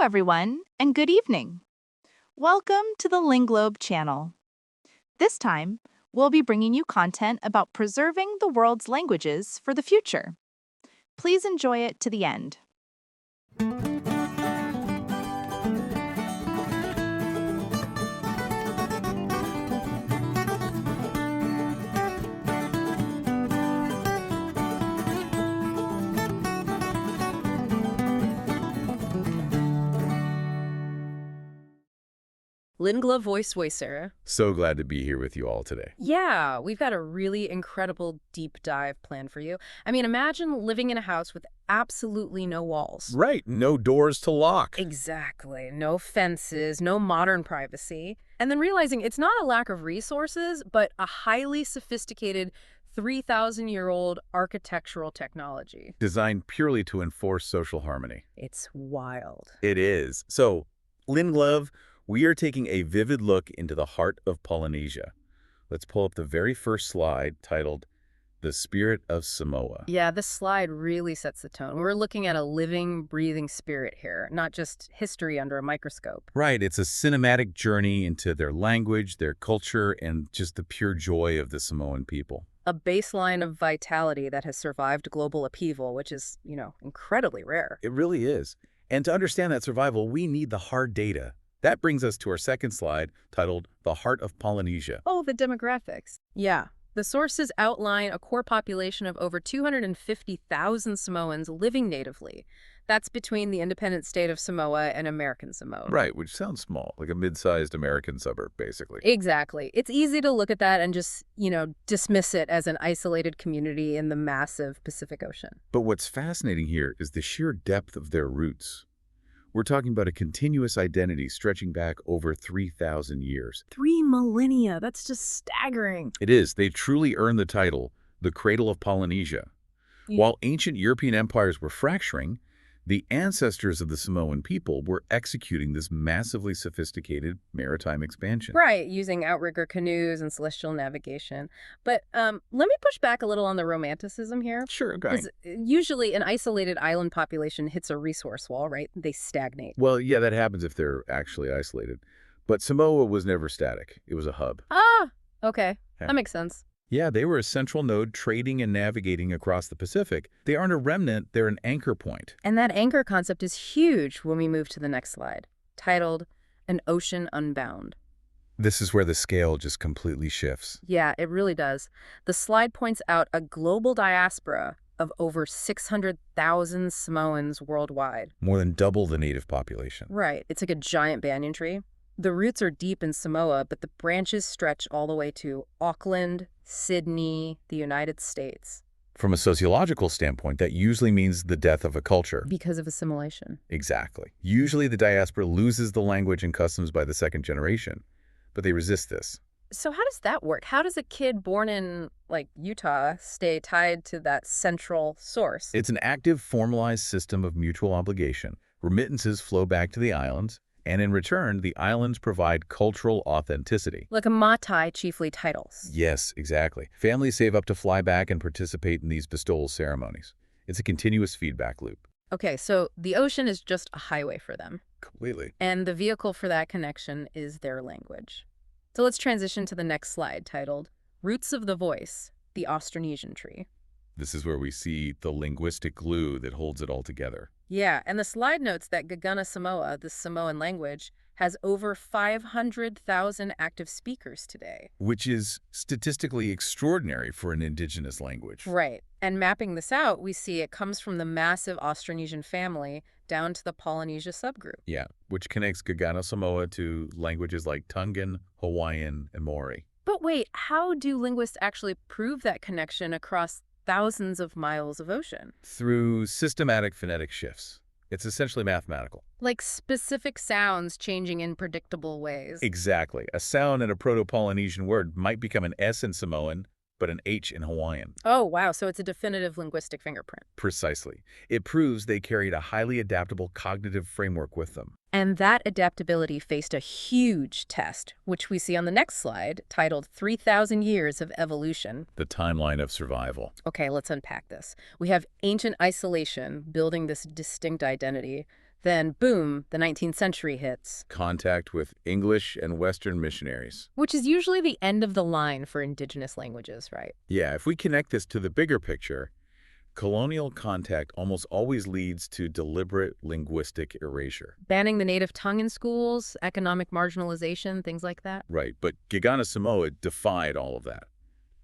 everyone, and good evening. Welcome to the Linglobe channel. This time, we'll be bringing you content about preserving the world's languages for the future. Please enjoy it to the end. Lingla voice, Sarah. So glad to be here with you all today. Yeah, we've got a really incredible deep dive planned for you. I mean, imagine living in a house with absolutely no walls. Right, no doors to lock. Exactly. No fences, no modern privacy. And then realizing it's not a lack of resources, but a highly sophisticated 3,000-year-old architectural technology. Designed purely to enforce social harmony. It's wild. It is. So, Linglove, we are taking a vivid look into the heart of Polynesia. Let's pull up the very first slide titled, The Spirit of Samoa. Yeah, this slide really sets the tone. We're looking at a living, breathing spirit here, not just history under a microscope. Right, it's a cinematic journey into their language, their culture, and just the pure joy of the Samoan people. A baseline of vitality that has survived global upheaval, which is, incredibly rare. It really is. And to understand that survival, we need the hard data. That brings us to our second slide, titled The Heart of Polynesia. Oh, the demographics. Yeah. The sources outline a core population of over 250,000 Samoans living natively. That's between the independent state of Samoa and American Samoa. Right, which sounds small, like a mid-sized American suburb, basically. Exactly. It's easy to look at that and just, dismiss it as an isolated community in the massive Pacific Ocean. But what's fascinating here is the sheer depth of their roots. We're talking about a continuous identity stretching back over 3,000 years. 3 millennia. That's just staggering. It is. They truly earned the title, the Cradle of Polynesia. Yeah. While ancient European empires were fracturing, the ancestors of the Samoan people were executing this massively sophisticated maritime expansion. Right, using outrigger canoes and celestial navigation. But let me push back a little on the romanticism here. Sure, okay. Because usually an isolated island population hits a resource wall, right? They stagnate. Well, yeah, that happens if they're actually isolated. But Samoa was never static. It was a hub. Ah, okay. Yeah. That makes sense. Yeah, they were a central node trading and navigating across the Pacific. They aren't a remnant, they're an anchor point. And that anchor concept is huge when we move to the next slide, titled An Ocean Unbound. This is where the scale just completely shifts. Yeah, it really does. The slide points out a global diaspora of over 600,000 Samoans worldwide. More than double the native population. Right. It's like a giant banyan tree. The roots are deep in Samoa, but the branches stretch all the way to Auckland, Sydney, the United States. From a sociological standpoint, that usually means the death of a culture. Because of assimilation. Exactly. Usually the diaspora loses the language and customs by the second generation, but they resist this. So how does that work? How does a kid born in, Utah stay tied to that central source? It's an active, formalized system of mutual obligation. Remittances flow back to the islands, and in return, the islands provide cultural authenticity. Like a matai, chiefly titles. Yes, exactly. Families save up to fly back and participate in these bestowal ceremonies. It's a continuous feedback loop. Okay, so the ocean is just a highway for them. Completely. And the vehicle for that connection is their language. So let's transition to the next slide, titled Roots of the Voice, the Austronesian Tree. This is where we see the linguistic glue that holds it all together. Yeah, and the slide notes that Gagana Samoa, the Samoan language, has over 500,000 active speakers today. Which is statistically extraordinary for an indigenous language. Right. And mapping this out, we see it comes from the massive Austronesian family down to the Polynesia subgroup. Yeah, which connects Gagana Samoa to languages like Tongan, Hawaiian, and Maori. But wait, how do linguists actually prove that connection across thousands of miles of ocean? Through systematic phonetic shifts. It's essentially mathematical. Like specific sounds changing in predictable ways. Exactly. A sound in a Proto-Polynesian word might become an S in Samoan, but an H in Hawaiian. Oh, wow. So it's a definitive linguistic fingerprint. Precisely. It proves they carried a highly adaptable cognitive framework with them. And that adaptability faced a huge test, which we see on the next slide, titled 3,000 Years of Evolution. The timeline of survival. Okay, let's unpack this. We have ancient isolation building this distinct identity. Then, boom, the 19th century hits. Contact with English and Western missionaries. Which is usually the end of the line for indigenous languages, right? Yeah, if we connect this to the bigger picture, colonial contact almost always leads to deliberate linguistic erasure. Banning the native tongue in schools, economic marginalization, things like that. Right, but Gagana Samoa defied all of that.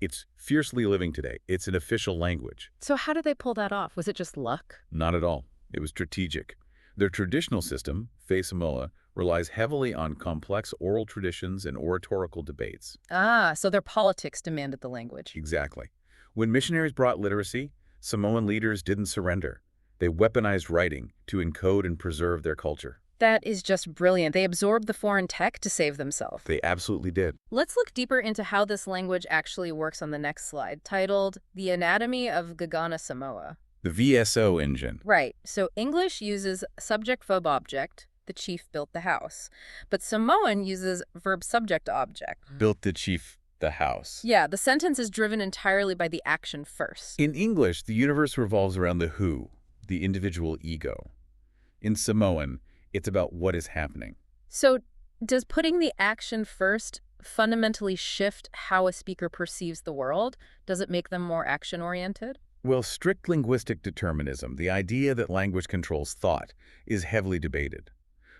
It's fiercely living today. It's an official language. So how did they pull that off? Was it just luck? Not at all. It was strategic. Their traditional system, Fale Samoa, relies heavily on complex oral traditions and oratorical debates. Ah, so their politics demanded the language. Exactly. When missionaries brought literacy, Samoan leaders didn't surrender. They weaponized writing to encode and preserve their culture. That is just brilliant. They absorbed the foreign tech to save themselves. They absolutely did. Let's look deeper into how this language actually works on the next slide, titled The Anatomy of Gagana Samoa. The VSO engine. Right. So English uses subject-verb-object, the chief built the house. But Samoan uses verb-subject-object. Built the chief the house. Yeah, the sentence is driven entirely by the action first. In English, the universe revolves around the who, the individual ego. In Samoan, it's about what is happening. So does putting the action first fundamentally shift how a speaker perceives the world? Does it make them more action-oriented? Well, strict linguistic determinism, the idea that language controls thought, is heavily debated.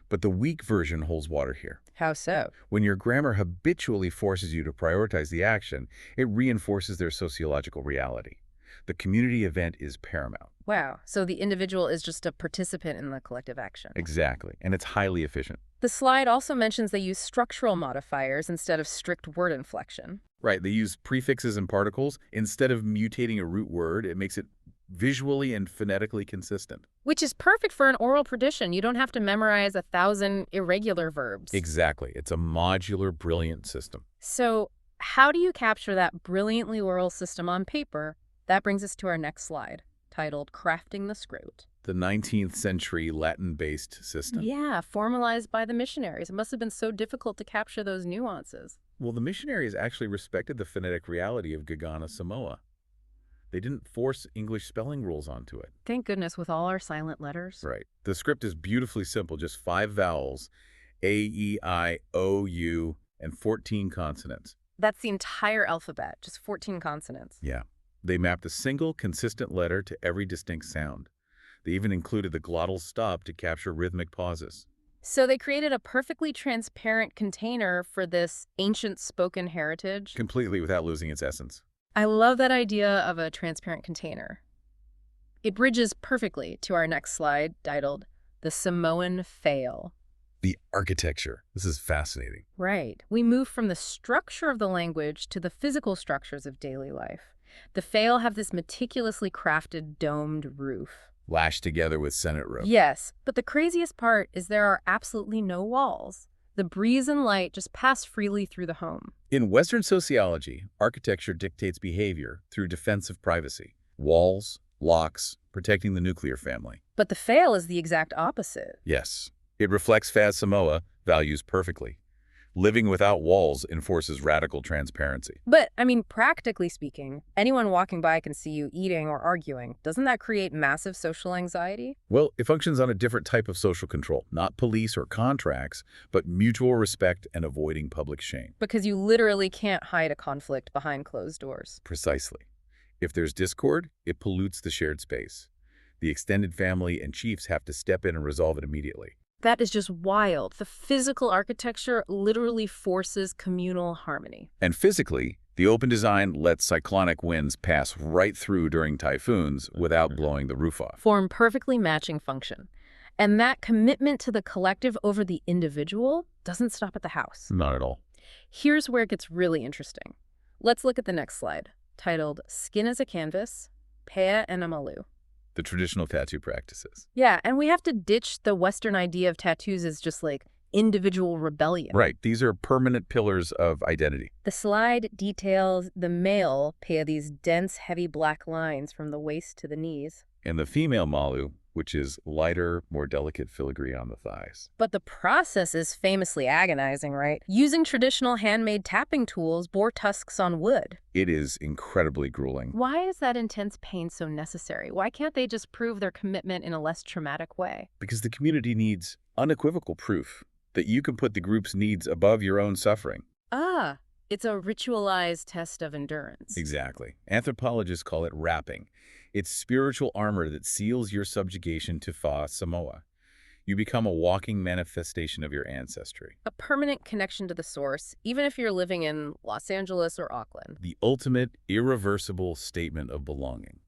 But the weak version holds water here. How so? When your grammar habitually forces you to prioritize the action, it reinforces their sociological reality. The community event is paramount. Wow. So the individual is just a participant in the collective action. Exactly. And it's highly efficient. The slide also mentions they use structural modifiers instead of strict word inflection. Right. They use prefixes and particles. Instead of mutating a root word, it makes it visually and phonetically consistent. Which is perfect for an oral tradition. You don't have to memorize 1,000 irregular verbs. Exactly. It's a modular, brilliant system. So how do you capture that brilliantly oral system on paper? That brings us to our next slide, titled Crafting the Script. The 19th century Latin-based system. Yeah, formalized by the missionaries. It must have been so difficult to capture those nuances. Well, the missionaries actually respected the phonetic reality of Gagana Samoa. They didn't force English spelling rules onto it. Thank goodness, with all our silent letters. Right. The script is beautifully simple, just 5 vowels, A, E, I, O, U, and 14 consonants. That's the entire alphabet, just 14 consonants. Yeah. They mapped a single, consistent letter to every distinct sound. They even included the glottal stop to capture rhythmic pauses. So they created a perfectly transparent container for this ancient spoken heritage. Completely without losing its essence. I love that idea of a transparent container. It bridges perfectly to our next slide, titled The Samoan Fale. The architecture. This is fascinating. Right. We move from the structure of the language to the physical structures of daily life. The Fale have this meticulously crafted domed roof. Lashed together with Senate rope. Yes, but the craziest part is there are absolutely no walls. The breeze and light just pass freely through the home. In Western sociology, architecture dictates behavior through defensive privacy. Walls, locks, protecting the nuclear family. But the Fale is the exact opposite. Yes, it reflects Fale Samoa values perfectly. Living without walls enforces radical transparency. But, I mean, practically speaking, anyone walking by can see you eating or arguing. Doesn't that create massive social anxiety? Well, it functions on a different type of social control, not police or contracts, but mutual respect and avoiding public shame. Because you literally can't hide a conflict behind closed doors. Precisely. If there's discord, it pollutes the shared space. The extended family and chiefs have to step in and resolve it immediately. That is just wild. The physical architecture literally forces communal harmony. And physically, the open design lets cyclonic winds pass right through during typhoons without blowing the roof off. Form perfectly matching function. And that commitment to the collective over the individual doesn't stop at the house. Not at all. Here's where it gets really interesting. Let's look at the next slide, titled Skin as a Canvas, Pea and a Malu. The traditional tattoo practices. Yeah, and we have to ditch the Western idea of tattoos as just like individual rebellion. Right. These are permanent pillars of identity. The slide details the male pea these dense, heavy black lines from the waist to the knees. And the female Malu which is lighter, more delicate filigree on the thighs. But the process is famously agonizing, right? Using traditional handmade tapping tools, boar tusks on wood. It is incredibly grueling. Why is that intense pain so necessary? Why can't they just prove their commitment in a less traumatic way? Because the community needs unequivocal proof that you can put the group's needs above your own suffering. Ah, it's a ritualized test of endurance. Exactly. Anthropologists call it wrapping. It's spiritual armor that seals your subjugation to Fale, Samoa. You become a walking manifestation of your ancestry. A permanent connection to the source, even if you're living in Los Angeles or Auckland. The ultimate, irreversible statement of belonging.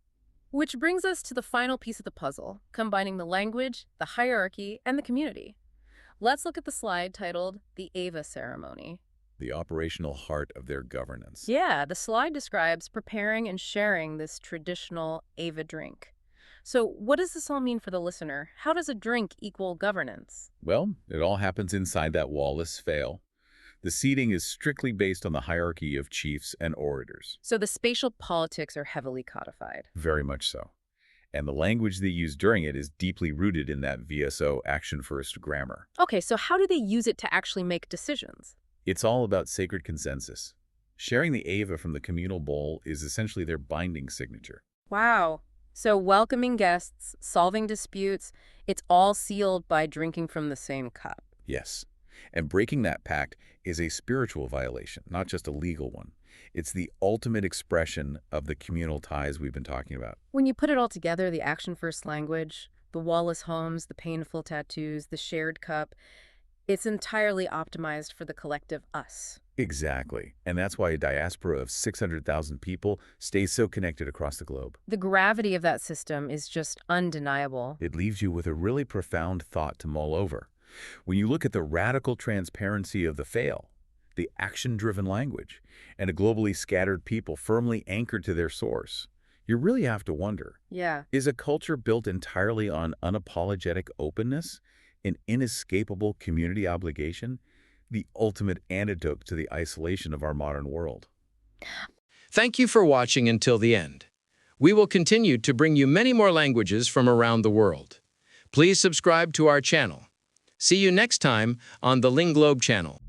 Which brings us to the final piece of the puzzle, combining the language, the hierarchy, and the community. Let's look at the slide titled The Ava Ceremony. The operational heart of their governance. Yeah, the slide describes preparing and sharing this traditional Ava drink. So what does this all mean for the listener? How does a drink equal governance? Well, it all happens inside that wall-less Fale. The seating is strictly based on the hierarchy of chiefs and orators. So the spatial politics are heavily codified. Very much so. And the language they use during it is deeply rooted in that VSO action-first grammar. Okay, so how do they use it to actually make decisions? It's all about sacred consensus. Sharing the Ava from the communal bowl is essentially their binding signature. Wow. So welcoming guests, solving disputes, it's all sealed by drinking from the same cup. Yes. And breaking that pact is a spiritual violation, not just a legal one. It's the ultimate expression of the communal ties we've been talking about. When you put it all together, the action-first language, the wall-less homes, the painful tattoos, the shared cup, it's entirely optimized for the collective us. Exactly. And that's why a diaspora of 600,000 people stays so connected across the globe. The gravity of that system is just undeniable. It leaves you with a really profound thought to mull over. When you look at the radical transparency of the Fale, the action-driven language, and a globally scattered people firmly anchored to their source, you really have to wonder, Yeah. is a culture built entirely on unapologetic openness, an inescapable community obligation, the ultimate antidote to the isolation of our modern world? Thank you for watching until the end. We will continue to bring you many more languages from around the world. Please subscribe to our channel. See you next time on the Ling Globe channel.